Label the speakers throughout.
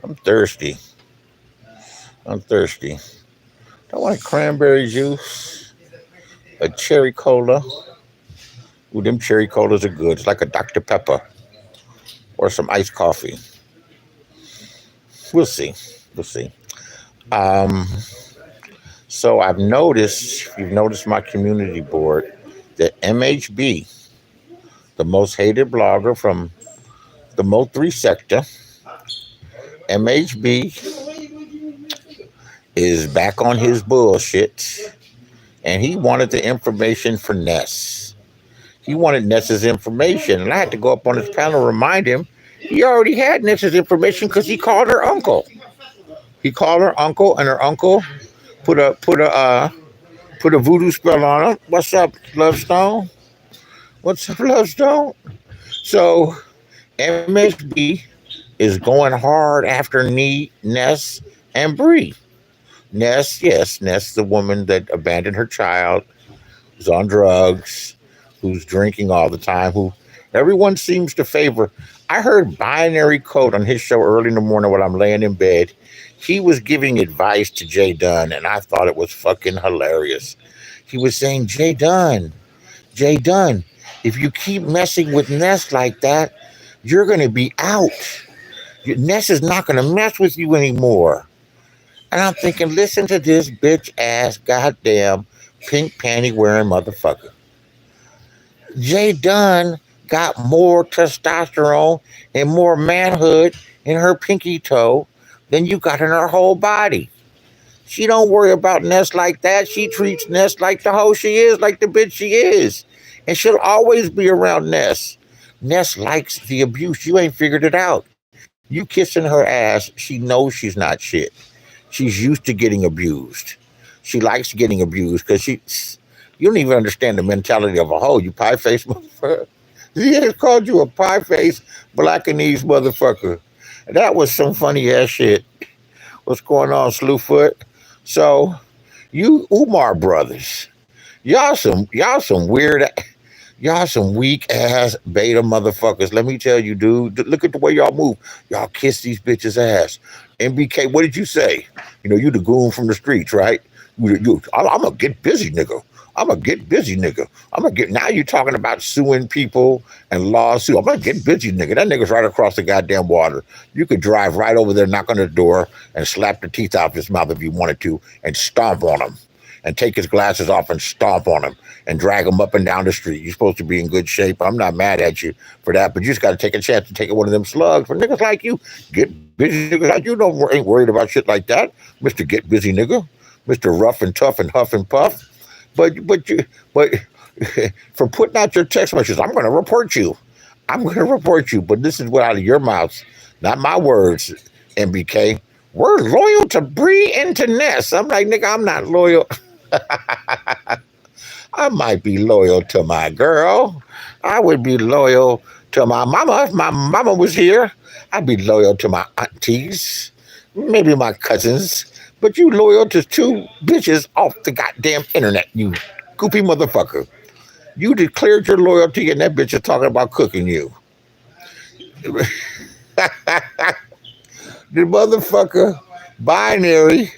Speaker 1: I'm thirsty. I'm thirsty. I want a cranberry juice, a cherry cola. Ooh, them cherry colas are good. It's like a Dr. Pepper or some iced coffee. We'll see. We'll see. Um, so I've noticed, you've noticed my community board, that MHB, the most hated blogger from the Mo3 sector, MHB is back on his bullshit, and he wanted the information for Ness. He wanted Ness's information, and I had to go up on his panel and remind him he already had Ness's information because he called her uncle. He called her uncle, and her uncle put a voodoo spell on him. What's up, Lovestone? What's up, Lovestone? So MHB is going hard after Ness and Bree. Ness, yes, Ness, the woman that abandoned her child, who's on drugs, who's drinking all the time, who everyone seems to favor. I heard Binary Code on his show early in the morning when I'm laying in bed. He was giving advice to Jay Dunn, and I thought it was fucking hilarious. He was saying, Jay Dunn, if you keep messing with Ness like that, you're going to be out. Ness is not going to mess with you anymore. And I'm thinking, listen to this bitch ass goddamn pink panty wearing motherfucker. Jay Dunn got more testosterone and more manhood in her pinky toe than you got in her whole body. She don't worry about Ness like that. She treats Ness like the hoe she is, like the bitch she is. And she'll always be around Ness. Ness likes the abuse. You ain't figured it out. You kissing her ass, she knows she's not shit. She's used to getting abused. She likes getting abused because you don't even understand the mentality of a hoe, you pie face motherfucker. He has called you a pie face, blackanese motherfucker. That was some funny ass shit. What's going on, Slewfoot? So, you Umar brothers, y'all some weird, y'all some weak ass beta motherfuckers. Let me tell you, dude. Look at the way y'all move. Y'all kiss these bitches' ass. MBK, what did you say? You know, you the goon from the streets, right? I'm gonna get busy, nigga. I'm gonna get busy, nigga. I'm gonna get. Now you're talking about suing people and lawsuit. I'm gonna get busy, nigga. That nigga's right across the goddamn water. You could drive right over there, knock on the door, and slap the teeth out of his mouth if you wanted to, and stomp on him, and take his glasses off and stomp on him, and drag him up and down the street. You're supposed to be in good shape. I'm not mad at you for that, but you just got to take a chance to take one of them slugs for niggas like you. Get busy, niggas like you don't ain't worried about shit like that, Mister Get Busy, nigga. Mister Rough and Tough and Huff and Puff. But for putting out your text messages, I'm going to report you. I'm going to report you. But this is what out of your mouths, not my words, MBK. We're loyal to Bree and to Ness. I'm like, nigga, I'm not loyal. I might be loyal to my girl. I would be loyal to my mama. If my mama was here, I'd be loyal to my aunties, maybe my cousins. But you loyal to two bitches off the goddamn internet, you goopy motherfucker. You declared your loyalty and that bitch is talking about cooking you. The motherfucker, binary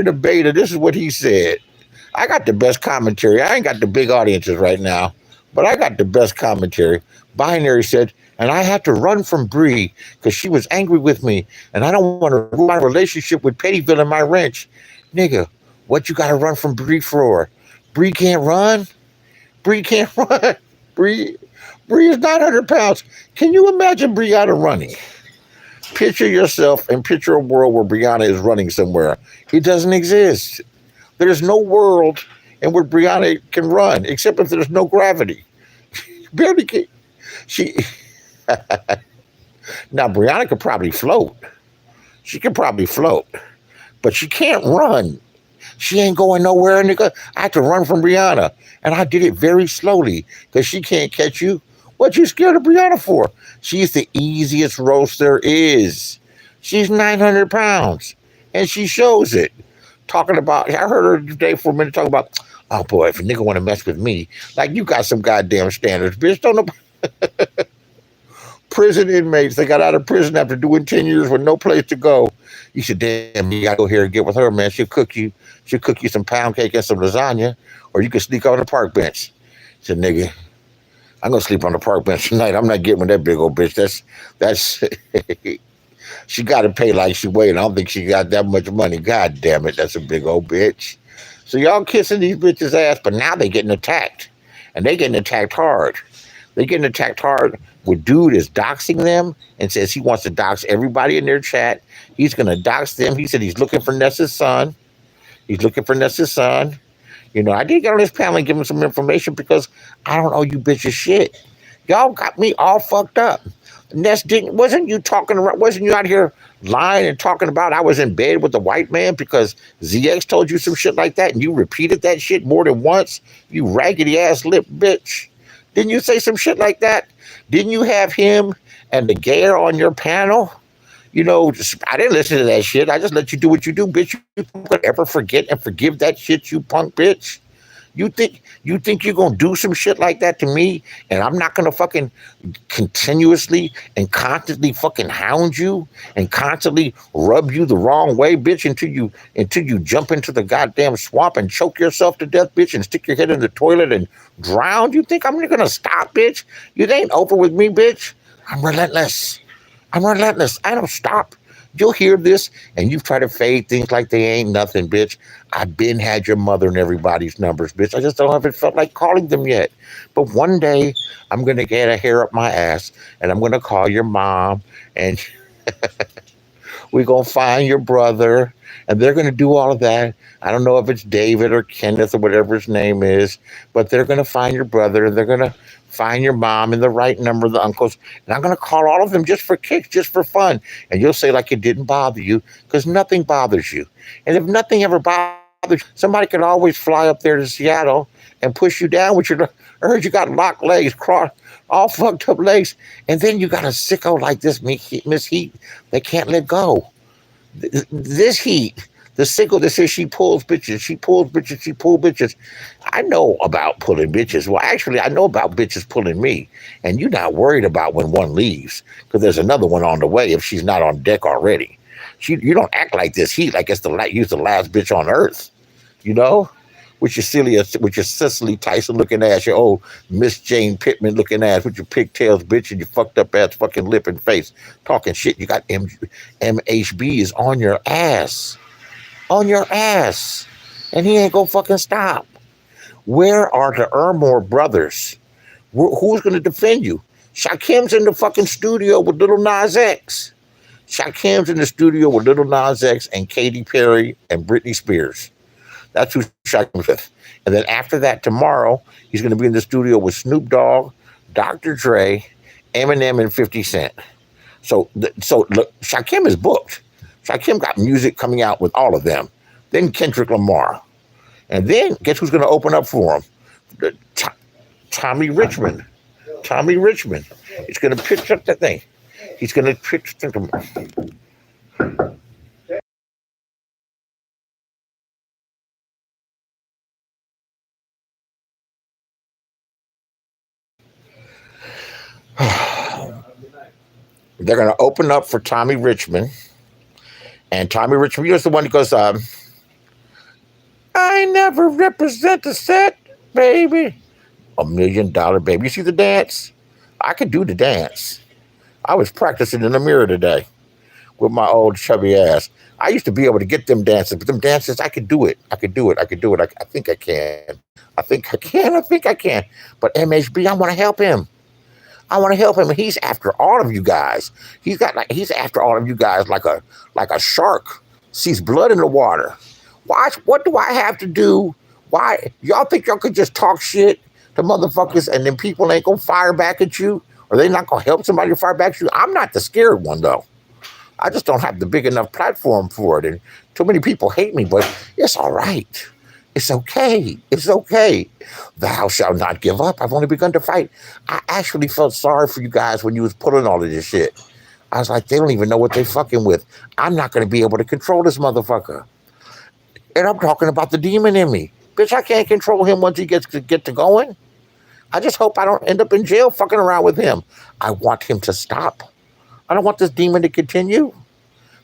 Speaker 1: debater, this is what he said. I got the best commentary. I ain't got the big audiences right now, but I got the best commentary. Binary said, and I had to run from Bree because she was angry with me, and I don't want to ruin my relationship with Pettyville and my ranch. Nigga, what you got to run from Bree for? Bree can't run? Bree can't run. Bree, Bree is 900 pounds. Can you imagine Brianna running? Picture yourself and picture a world where Brianna is running somewhere. It doesn't exist. There's no world in where Brianna can run, except if there's no gravity. Barely can. She now Brianna could probably float. She could probably float, but she can't run. She ain't going nowhere, nigga. I had to run from Brianna, and I did it very slowly because she can't catch you. What you scared of Brianna for? She's the easiest roast there is. She's 900 pounds, and she shows it. Talking about, I heard her today for a minute talking about, oh boy, if a nigga want to mess with me, like you got some goddamn standards, bitch. Don't know. prison inmates. They got out of prison after doing 10 years with no place to go. You said, damn, you gotta go here and get with her, man. She'll cook you some pound cake and some lasagna, or you can sneak on the park bench. I said, nigga, I'm gonna sleep on the park bench tonight. I'm not getting with that big old bitch. That's she gotta pay like she weighed. I don't think she got that much money. God damn it, that's a big old bitch. So y'all kissing these bitches' ass, but now they getting attacked. And they getting attacked hard. They getting attacked hard. Where dude is doxing them and says he wants to dox everybody in their chat. He's gonna dox them. He said he's looking for Nessa's son. He's looking for Nessa's son. You know, I did get on this panel and give him some information because I don't owe you bitches shit. Y'all got me all fucked up. Ness wasn't you out here lying and talking about I was in bed with the white man because ZX told you some shit like that and you repeated that shit more than once? You raggedy ass lip bitch. Didn't you say some shit like that? Didn't you have him and the gayer on your panel? You know, I didn't listen to that shit. I just let you do what you do, bitch. You could ever forget and forgive that shit, you punk bitch? You think you're gonna do some shit like that to me, and I'm not gonna fucking continuously and constantly fucking hound you and constantly rub you the wrong way, bitch, until you jump into the goddamn swamp and choke yourself to death, bitch, and stick your head in the toilet and drown? You think I'm gonna stop, bitch? You ain't over with me, bitch. I'm relentless. I don't stop. You'll hear this and you try to fade things like they ain't nothing, bitch. I've been had your mother and everybody's numbers, bitch. I just don't have it felt like calling them yet. But one day I'm going to get a hair up my ass and I'm going to call your mom and we're going to find your brother and they're going to do all of that. I don't know if it's David or Kenneth or whatever his name is, but they're going to find your brother and they're going to find your mom and the right number of the uncles. And I'm going to call all of them just for kicks, just for fun. And you'll say like it didn't bother you because nothing bothers you. And if nothing ever bothers you, somebody could always fly up there to Seattle and push you down with your, I heard you got locked legs, all fucked up legs. And then you got a sicko like this, Miss Heat, that can't let go. This Heat, the sicko that says she pulls bitches, she pulls bitches. I know about pulling bitches. Well, actually, I know about bitches pulling me. And you're not worried about when one leaves because there's another one on the way if she's not on deck already. You don't act like this Heat like it's you're the last bitch on earth, you know? With your Cicely Tyson looking ass, your old Miss Jane Pittman looking ass with your pigtails, bitch, and your fucked up ass fucking lip and face, talking shit. You got MHB is on your ass. On your ass. And he ain't gonna fucking stop. Where are the Ermore brothers? Who's gonna defend you? Shakim's in the fucking studio with Little Nas X. Shakim's in the studio with Little Nas X and Katy Perry and Britney Spears. That's who Shakim's with. And then after that, tomorrow, he's gonna be in the studio with Snoop Dogg, Dr. Dre, Eminem, and 50 Cent. So look, Shakim is booked. Shakim got music coming out with all of them. Then Kendrick Lamar. And then, guess who's going to open up for him? Tommy Richmond. Tommy Richmond. He's going to pitch up the thing. He's going to pitch them. They're going to open up for Tommy Richmond. And Tommy Richmond, you're the one that goes, I never represent the set, baby. $1 million, baby. You see the dance? I could do the dance. I was practicing in the mirror today with my old chubby ass. I used to be able to get them dances, but them dances, I could do it. I think I can. But MHB, I want to help him. He's after all of you guys. He's after all of you guys like a shark sees blood in the water. Watch, what do I have to do? Why y'all think y'all could just talk shit to motherfuckers and then people ain't gonna fire back at you? Or they not gonna help somebody to fire back at you? I'm not the scared one though. I just don't have the big enough platform for it. And too many people hate me, but it's all right. It's okay. Thou shalt not give up. I've only begun to fight. I actually felt sorry for you guys when you was pulling all of this shit. I was like, they don't even know what they fucking with. I'm not going to be able to control this motherfucker. And I'm talking about the demon in me. Bitch, I can't control him once he gets to going. I just hope I don't end up in jail fucking around with him. I want him to stop. I don't want this demon to continue.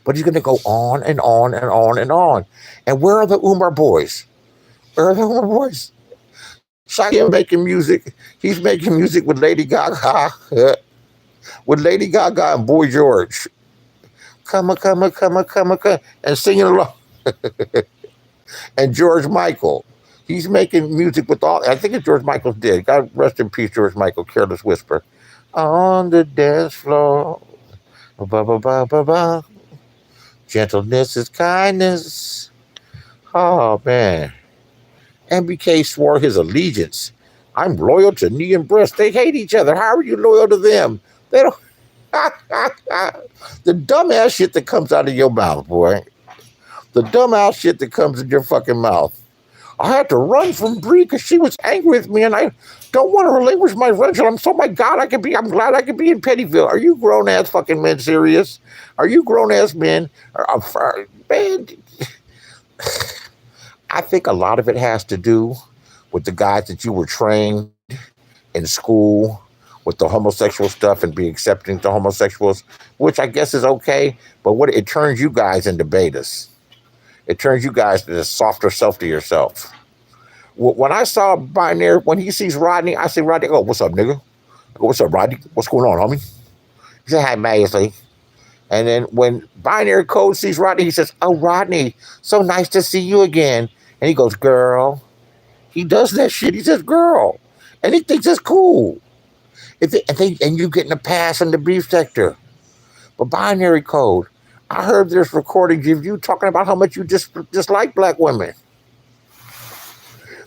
Speaker 1: But he's going to go on and on and on and on. And where are the UMAR boys? Where are the UMAR boys? Shakim making music. He's making music with Lady Gaga. With Lady Gaga and Boy George. Come, and singing along. And George Michael. He's making music with all, I think it's George Michael's dead. God rest in peace, George Michael, Careless Whisper. On the dance floor. Ba, ba, ba, ba, ba. Gentleness is kindness. Oh, man. MBK swore his allegiance. I'm loyal to knee and breast. They hate each other. How are you loyal to them? They don't. The dumbass shit that comes out of your mouth, boy. The dumbass shit that comes in your fucking mouth. I had to run from Bree because she was angry with me, and I don't want to relinquish my friendship. I'm glad I could be in Pettyville. Are you grown ass fucking men serious? Are you grown ass men? Man, I think a lot of it has to do with the guys that you were trained in school with the homosexual stuff and be accepting to homosexuals, which I guess is okay, but it turns you guys into betas. It turns you guys to the softer self to yourself. When I saw Binary, when he sees Rodney, I say, Rodney, oh, what's up, nigga? I go, what's up, Rodney? What's going on, homie? He said, hi, Beasley. And then when Binary Code sees Rodney, he says, oh, Rodney, so nice to see you again. And he goes, girl. He does that shit. He says, girl. And he thinks it's cool. And you getting a pass in the beef sector. But Binary Code, I heard there's recordings of you talking about how much you dislike black women.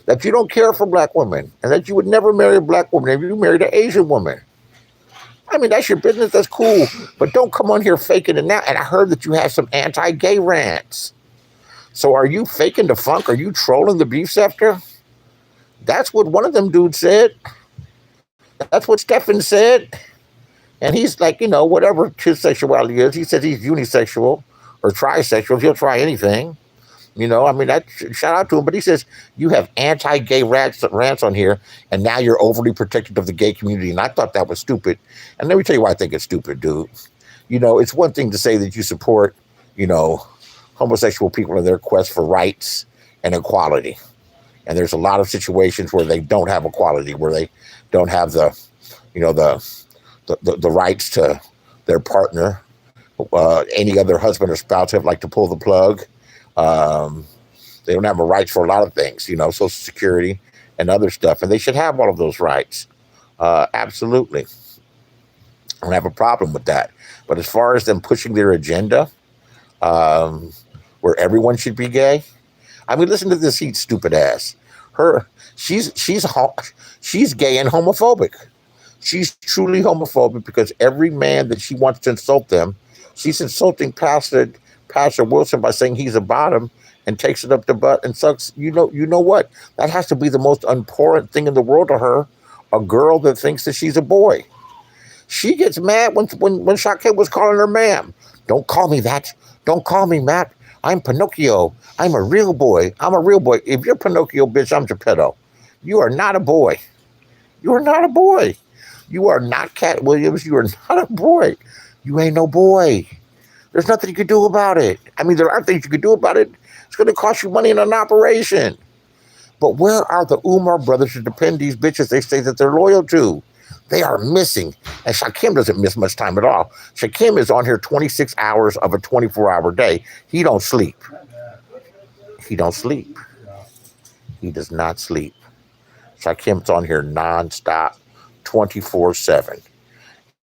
Speaker 1: That you don't care for black women. And that you would never marry a black woman if you married an Asian woman. I mean, that's your business. That's cool. But don't come on here faking it now. And I heard that you have some anti-gay rants. So are you faking the funk? Are you trolling the beef sector? That's what one of them dudes said. That's what Stefan said. And he's like, whatever his sexuality is, he says he's unisexual or trisexual. He'll try anything. Shout out to him. But he says, you have anti-gay rants on here, and now you're overly protective of the gay community. And I thought that was stupid. And let me tell you why I think it's stupid, dude. It's one thing to say that you support, homosexual people in their quest for rights and equality. And there's a lot of situations where they don't have equality, where they don't have the rights to their partner. Any other husband or spouse have to pull the plug. They don't have a rights for a lot of things, Social Security and other stuff. And they should have all of those rights. Absolutely. I don't have a problem with that. But as far as them pushing their agenda, where everyone should be gay, I mean, listen to this heat stupid ass. She's gay and homophobic. She's truly homophobic because every man that she wants to insult them, she's insulting Pastor Wilson by saying he's a bottom and takes it up the butt and sucks. You know what? That has to be the most abhorrent thing in the world to her. A girl that thinks that she's a boy. She gets mad when Shaquem was calling her ma'am. Don't call me that. Don't call me Matt. I'm Pinocchio. I'm a real boy. I'm a real boy. If you're Pinocchio, bitch, I'm Geppetto. You are not a boy. You are not a boy. You are not Cat Williams. You are not a boy. You ain't no boy. There's nothing you can do about it. I mean, there are things you can do about it. It's going to cost you money in an operation. But where are the Umar brothers to defend these bitches they say that they're loyal to? They are missing. And Shaquem doesn't miss much time at all. Shaquem is on here 26 hours of a 24-hour day. He don't sleep. He don't sleep. He does not sleep. Shaquem's on here nonstop, 24/7.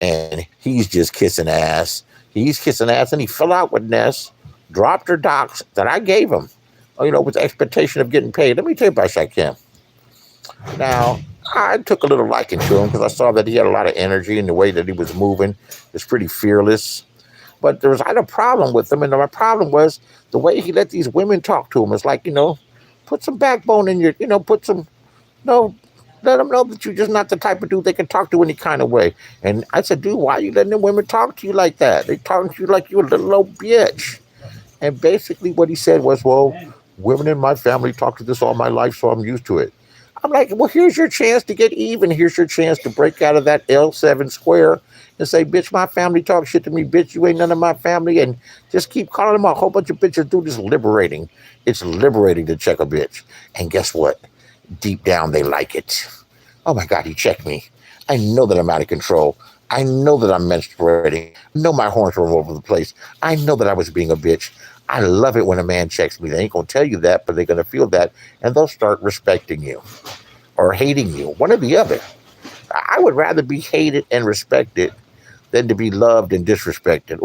Speaker 1: And he's just kissing ass. He's kissing ass, and he fell out with Ness, dropped her docs that I gave him, with the expectation of getting paid. Let me tell you about Shaquem. Now, I took a little liking to him because I saw that he had a lot of energy and the way that he was moving was pretty fearless. But I had a problem with him, and my problem was the way he let these women talk to him. It's like, put some backbone in your, let them know that you're just not the type of dude they can talk to any kind of way. And I said, dude, why are you letting them women talk to you like that? They talking to you like you're a little old bitch. And basically what he said was, well, women in my family talk to this all my life, so I'm used to it. I'm like, well, here's your chance to get even. Here's your chance to break out of that L7 square and say, bitch, my family talk shit to me, bitch, you ain't none of my family, and just keep calling them a whole bunch of bitches. Dude, it's liberating. It's liberating to check a bitch. And guess what? Deep down, they like it. Oh my God, he checked me. I know that I'm out of control. I know that I'm menstruating. I know my horns were all over the place. I know that I was being a bitch. I love it when a man checks me. They ain't going to tell you that, but they're going to feel that, and they'll start respecting you or hating you, one or the other. I would rather be hated and respected than to be loved and disrespected.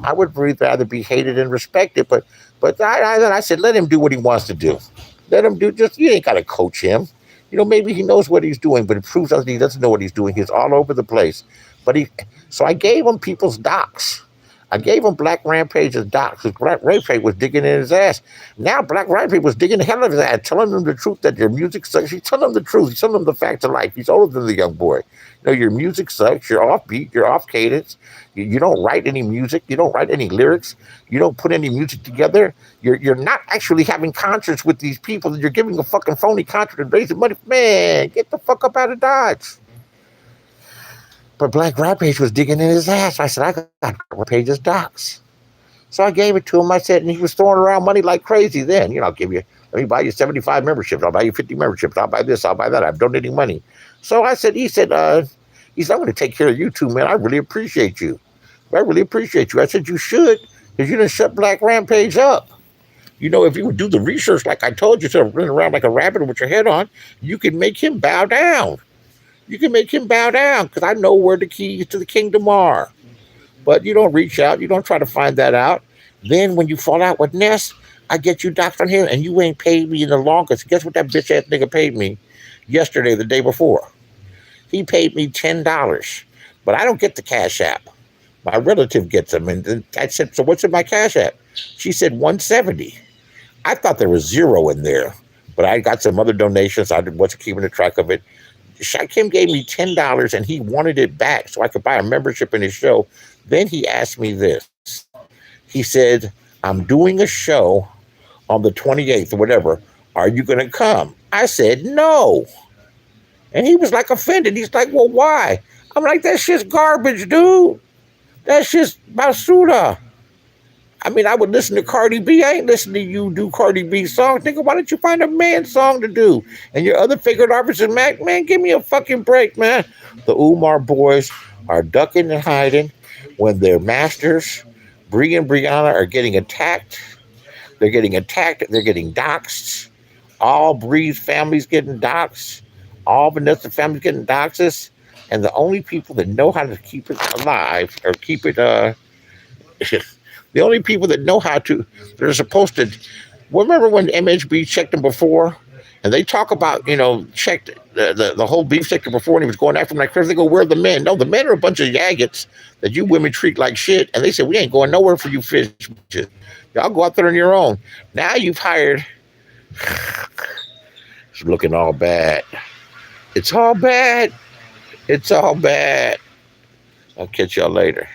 Speaker 1: I would rather be hated and respected, but I said, let him do what he wants to do. Let him do, just, you ain't got to coach him. Maybe he knows what he's doing, but it proves that he doesn't know what he's doing. He's all over the place. So I gave him people's docs. I gave him Black Rampage's docs, because Black Rampage was digging in his ass. Now Black Rampage was digging the hell out of his ass, telling them the truth that your music sucks. He's telling them the truth. He's telling them the facts of life. He's older than the young boy. Your music sucks. You're offbeat. You're off cadence. You don't write any music. You don't write any lyrics. You don't put any music together. You're not actually having concerts with these people. You're giving a fucking phony concert and raising money. Man, get the fuck up out of Dodge. But Black Rampage was digging in his ass. I said, I got Rampage's docs. So I gave it to him. I said, and he was throwing around money like crazy then. I'll give you, let me buy you 75 memberships. I'll buy you 50 memberships. I'll buy this. I'll buy that. I'm donating money. So I said, he said, I'm going to take care of you too, man. I really appreciate you. I really appreciate you. I said, you should, because you done shut Black Rampage up. If you would do the research like I told you, instead of running around like a rabbit with your head on, you can make him bow down. You can make him bow down, because I know where the keys to the kingdom are. But you don't reach out. You don't try to find that out. Then when you fall out with Ness, I get you doxed on him, and you ain't paid me in the longest. Guess what that bitch-ass nigga paid me yesterday, the day before? He paid me $10. But I don't get the Cash App. My relative gets them. And I said, so what's in my Cash App? She said $170. I thought there was zero in there. But I got some other donations. I wasn't keeping a track of it. Kim gave me $10, and he wanted it back so I could buy a membership in his show. Then he asked me this. He said, I'm doing a show on the 28th or whatever. Are you going to come? I said, no. And he was like offended. He's like, well, why? I'm like, that shit's garbage, dude. That shit's basura. I mean, I would listen to Cardi B. I ain't listening to you do Cardi B songs. Nigga, why don't you find a man song to do? And your other favorite artists, Mac, man, give me a fucking break, man. The UMAR boys are ducking and hiding when their masters, Bree and Brianna, are getting attacked. They're getting attacked. They're getting doxxed. All Bree's family's getting doxxed. All Vanessa family's getting doxxed. And the only people that know how to keep it alive or keep it, the only people that know how to, they're supposed to, remember when MHB checked them before? And they talk about, checked the whole beef sector before, and he was going after them like crazy. They go, where are the men? No, the men are a bunch of yaggots that you women treat like shit. And they said, we ain't going nowhere for you fish. Y'all go out there on your own. Now you've hired, it's looking all bad. It's all bad. It's all bad. I'll catch y'all later.